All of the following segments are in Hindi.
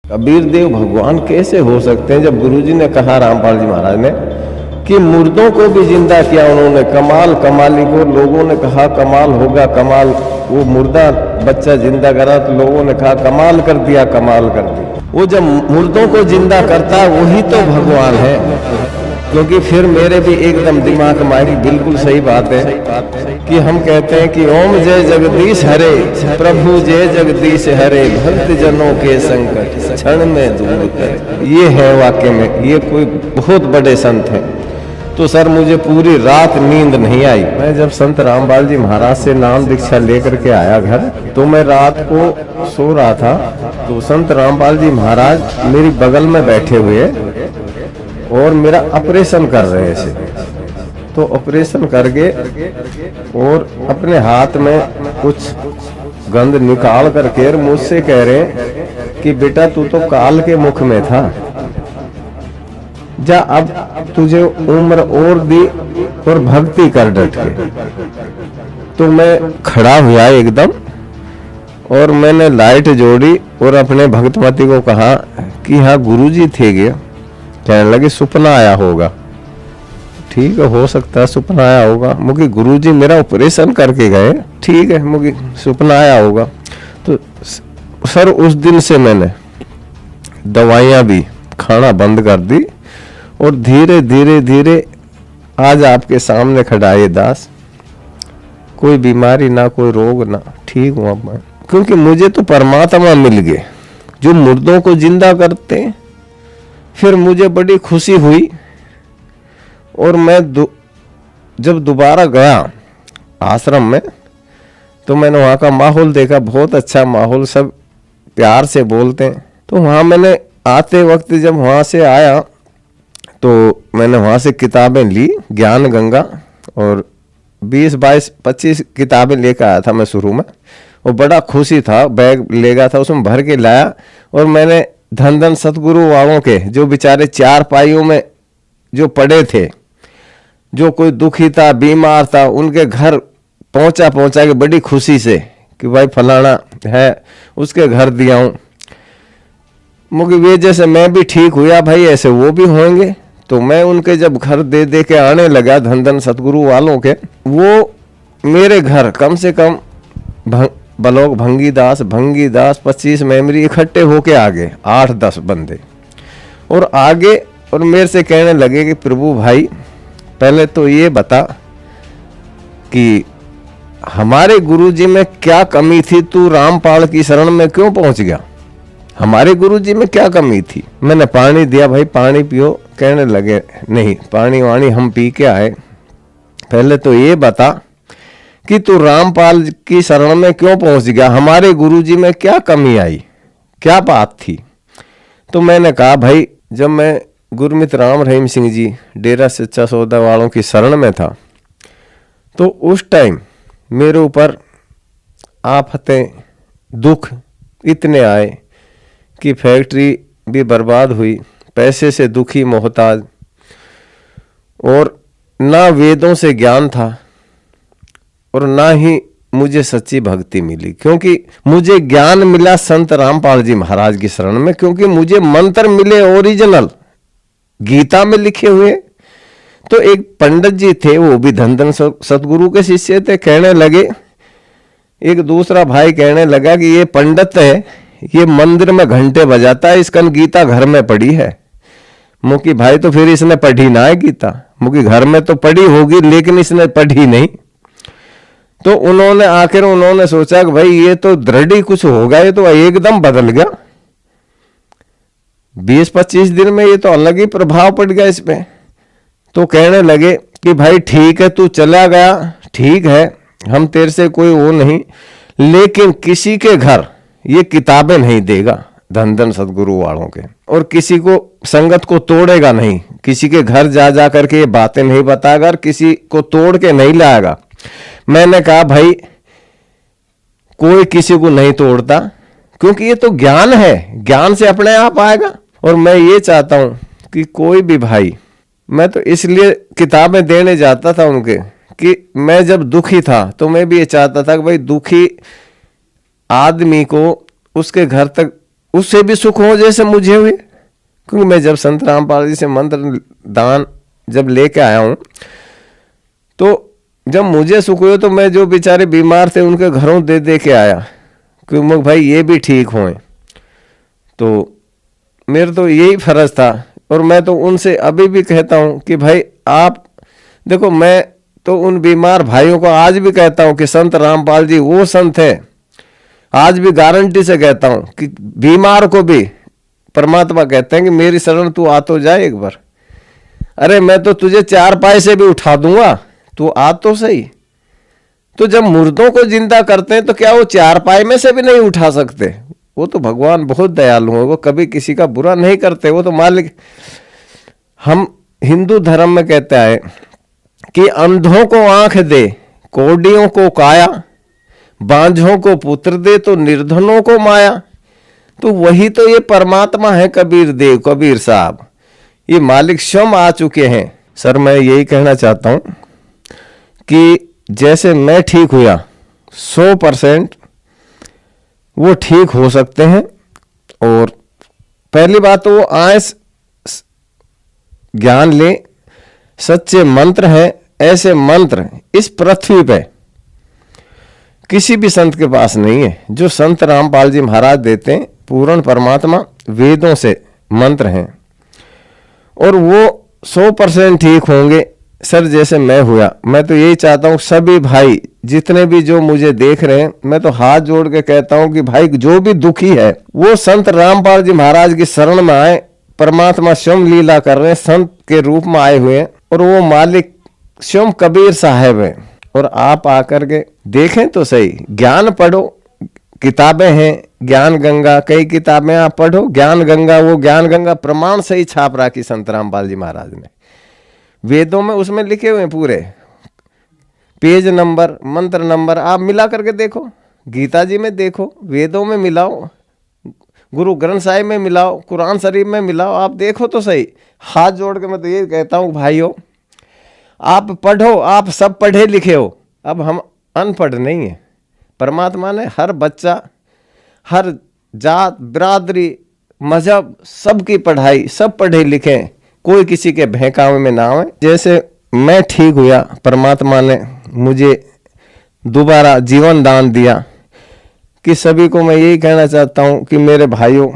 कबीर देव भगवान कैसे हो सकते हैं जब गुरुजी ने कहा रामपाल जी महाराज ने कि मुर्दों को भी जिंदा किया उन्होंने, कमाल कमाली को लोगों ने कहा कमाल होगा कमाल, वो मुर्दा बच्चा जिंदा करा तो लोगों ने कहा कमाल कर दिया कमाल कर दिया। वो जब मुर्दों को जिंदा करता है वही तो भगवान है। क्योंकि फिर मेरे भी एकदम दिमाग में आई बिल्कुल सही बात है कि हम कहते हैं कि ओम जय जगदीश हरे, प्रभु जय जगदीश हरे, भक्त जनों के संकट क्षण में दूर कर। ये है वाकई में, ये कोई बहुत बड़े संत हैं। तो सर मुझे पूरी रात नींद नहीं आई। मैं जब संत रामपाल जी महाराज से नाम दीक्षा लेकर के आया घर, तो मैं रात को सो रहा था, तो संत रामपाल जी महाराज मेरी बगल में बैठे हुए और मेरा ऑपरेशन कर रहे थे। तो ऑपरेशन करके और अपने हाथ में कुछ गंध निकाल करके मुझसे कह रहे कि बेटा तू तो काल के मुख में था, जा अब तुझे उम्र और दी और भक्ति कर डट के। तो मैं खड़ा हुआ एकदम और मैंने लाइट जोड़ी और अपने भक्तमती को कहा कि हाँ गुरुजी थे गया। कहने लगे सपना आया होगा। ठीक है, हो सकता है सपना आया होगा, मुझे गुरुजी मेरा ऑपरेशन करके गए, ठीक है मुझे सपना आया होगा। तो सर उस दिन से मैंने दवाइयां भी खाना बंद कर दी और धीरे धीरे धीरे आज आपके सामने खड़ा है दास, कोई बीमारी ना कोई रोग ना, ठीक हुआ मैं। क्योंकि मुझे तो परमात्मा मिल गए जो मुर्दों को जिंदा करते हैं। फिर मुझे बड़ी खुशी हुई और मैं जब दोबारा गया आश्रम में तो मैंने वहाँ का माहौल देखा, बहुत अच्छा माहौल, सब प्यार से बोलते हैं। तो वहाँ मैंने आते वक्त जब वहाँ से आया तो मैंने वहाँ से किताबें ली, ज्ञान गंगा, और 20, 22, 25 किताबें लेकर आया था मैं शुरू में, और बड़ा खुशी था, बैग ले गया था उसमें भर के लाया। और मैंने धन धन सतगुरु वालों के जो बेचारे चार पाइयों में जो पड़े थे, जो कोई दुखी था बीमार था, उनके घर पहुंचा के बड़ी खुशी से कि भाई फलाना है उसके घर दिया हूं। मुझे वे जैसे मैं भी ठीक हुआ भाई ऐसे वो भी होंगे। तो मैं उनके जब घर दे दे के आने लगा धन धन सतगुरु वालों के, वो मेरे घर कम से कम बलोक भंगीदास 25 मेमरी इकट्ठे होके आ गए, 8-10 बंदे और आगे, और मेरे से कहने लगे कि प्रभु भाई पहले तो ये बता कि हमारे गुरुजी में क्या कमी थी, तू रामपाल की शरण में क्यों पहुंच गया, हमारे गुरुजी में क्या कमी थी। मैंने पानी दिया, भाई पानी पियो। कहने लगे नहीं पानी वानी हम पी के आए, पहले तो ये बता कि तू रामपाल की शरण में क्यों पहुंच गया, हमारे गुरुजी में क्या कमी आई, क्या बात थी। तो मैंने कहा भाई जब मैं गुरमित राम रहीम सिंह जी डेरा सच्चा सौदा वालों की शरण में था तो उस टाइम मेरे ऊपर आफतें दुख इतने आए कि फैक्ट्री भी बर्बाद हुई, पैसे से दुखी मोहताज, और ना वेदों से ज्ञान था और ना ही मुझे सच्ची भक्ति मिली। क्योंकि मुझे ज्ञान मिला संत रामपाल जी महाराज की शरण में, क्योंकि मुझे मंत्र मिले ओरिजिनल गीता में लिखे हुए। तो एक पंडित जी थे, वो भी धन धन सतगुरु के शिष्य थे, कहने लगे, एक दूसरा भाई कहने लगा कि ये पंडित है, ये मंदिर में घंटे बजाता है, इसका गीता घर में पढ़ी है। मुकी भाई तो फिर इसने पढ़ी ना है गीता, मुकी घर में तो पढ़ी होगी लेकिन इसने पढ़ी नहीं। तो उन्होंने सोचा कि भाई ये तो दृढ़ ही कुछ होगा, ये तो एकदम बदल गया, 20-25 दिन में ये तो अलग ही प्रभाव पड़ गया इस पे। तो कहने लगे कि भाई ठीक है तू चला गया, ठीक है हम तेरे से कोई वो नहीं, लेकिन किसी के घर ये किताबें नहीं देगा धन धन सतगुरु वालों के, और किसी को संगत को तोड़ेगा नहीं, किसी के घर जा करके ये बातें नहीं बताएगा और किसी को तोड़ के नहीं लाएगा। मैंने कहा भाई कोई किसी को नहीं तोड़ता, क्योंकि ये तो ज्ञान है, ज्ञान से अपने आप आएगा। और मैं ये चाहता हूं कि कोई भी भाई, मैं तो इसलिए किताबें देने जाता था उनके कि मैं जब दुखी था तो मैं भी ये चाहता था कि भाई दुखी आदमी को उसके घर तक उससे भी सुख हो जैसे मुझे हुए। क्योंकि मैं जब संत रामपाल जी से मंत्र दान जब लेके आया हूँ, तो जब मुझे सुख हुए तो मैं जो बेचारे बीमार थे उनके घरों दे दे के आया कि मैं भाई ये भी ठीक हों। तो मेरा तो यही फर्ज था। और मैं तो उनसे अभी भी कहता हूँ कि भाई आप देखो, मैं तो उन बीमार भाइयों को आज भी कहता हूँ कि संत रामपाल जी वो संत है, आज भी गारंटी से कहता हूँ कि बीमार को भी परमात्मा कहते हैं कि मेरी शरण तू आ तो जाए एक बार। अरे मैं तो तुझे 4 पाए से भी उठा दूंगा, तू आ तो सही। तो जब मुर्दों को जिंदा करते हैं तो क्या वो 4 पाए में से भी नहीं उठा सकते? वो तो भगवान बहुत दयालु है, वो कभी किसी का बुरा नहीं करते, वो तो मालिक। हम हिंदू धर्म में कहते हैं कि अंधों को आंख दे, कोडियों को काया, बांझों को पुत्र दे तो निर्धनों को माया। तो वही तो ये परमात्मा है कबीर देव, कबीर साहब, ये मालिक स्वयं आ चुके हैं। सर मैं यही कहना चाहता हूं कि जैसे मैं ठीक हुआ 100% वो ठीक हो सकते हैं। और पहली बात तो वो आए ज्ञान ले, सच्चे मंत्र हैं। ऐसे मंत्र इस पृथ्वी पे किसी भी संत के पास नहीं है जो संत रामपाल जी महाराज देते हैं। पूर्ण परमात्मा वेदों से मंत्र हैं और वो 100% ठीक होंगे। सर जैसे मैं हुआ, मैं तो यही चाहता हूँ सभी भाई जितने भी जो मुझे देख रहे हैं, मैं तो हाथ जोड़ के कहता हूँ कि भाई जो भी दुखी है वो संत रामपाल जी महाराज की शरण में आए। परमात्मा स्वयं लीला कर रहे हैं, संत के रूप में आए हुए हैं और वो मालिक स्वयं कबीर साहब है। और आप आकर के देखें तो सही, ज्ञान पढ़ो, किताबें हैं ज्ञान गंगा, कई किताबें आप पढ़ो। ज्ञान गंगा, वो ज्ञान गंगा प्रमाण सही छाप रखी संत रामपाल जी महाराज ने, वेदों में उसमें लिखे हुए पूरे पेज नंबर, मंत्र नंबर आप मिला करके देखो। गीता जी में देखो, वेदों में मिलाओ, गुरु ग्रंथ साहिब में मिलाओ, कुरान शरीफ में मिलाओ, आप देखो तो सही। हाथ जोड़ के मैं तो ये कहता हूँ भाइयों, आप पढ़ो, आप सब पढ़े लिखे हो, अब हम अनपढ़ नहीं है। परमात्मा ने हर बच्चा, हर जात, बिरादरी, मजहब, सबकी पढ़ाई, सब पढ़े लिखे, कोई किसी के बहकावे में ना आए। जैसे मैं ठीक हुआ, परमात्मा ने मुझे दोबारा जीवन दान दिया। कि सभी को मैं यही कहना चाहता हूँ कि मेरे भाइयों,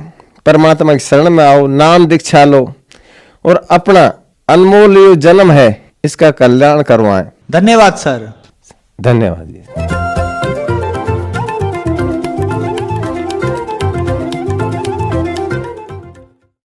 परमात्मा की शरण में आओ, नाम दीक्षा लो और अपना अनमोल जो जन्म है इसका कल्याण करवाएं। धन्यवाद सर। धन्यवाद जी।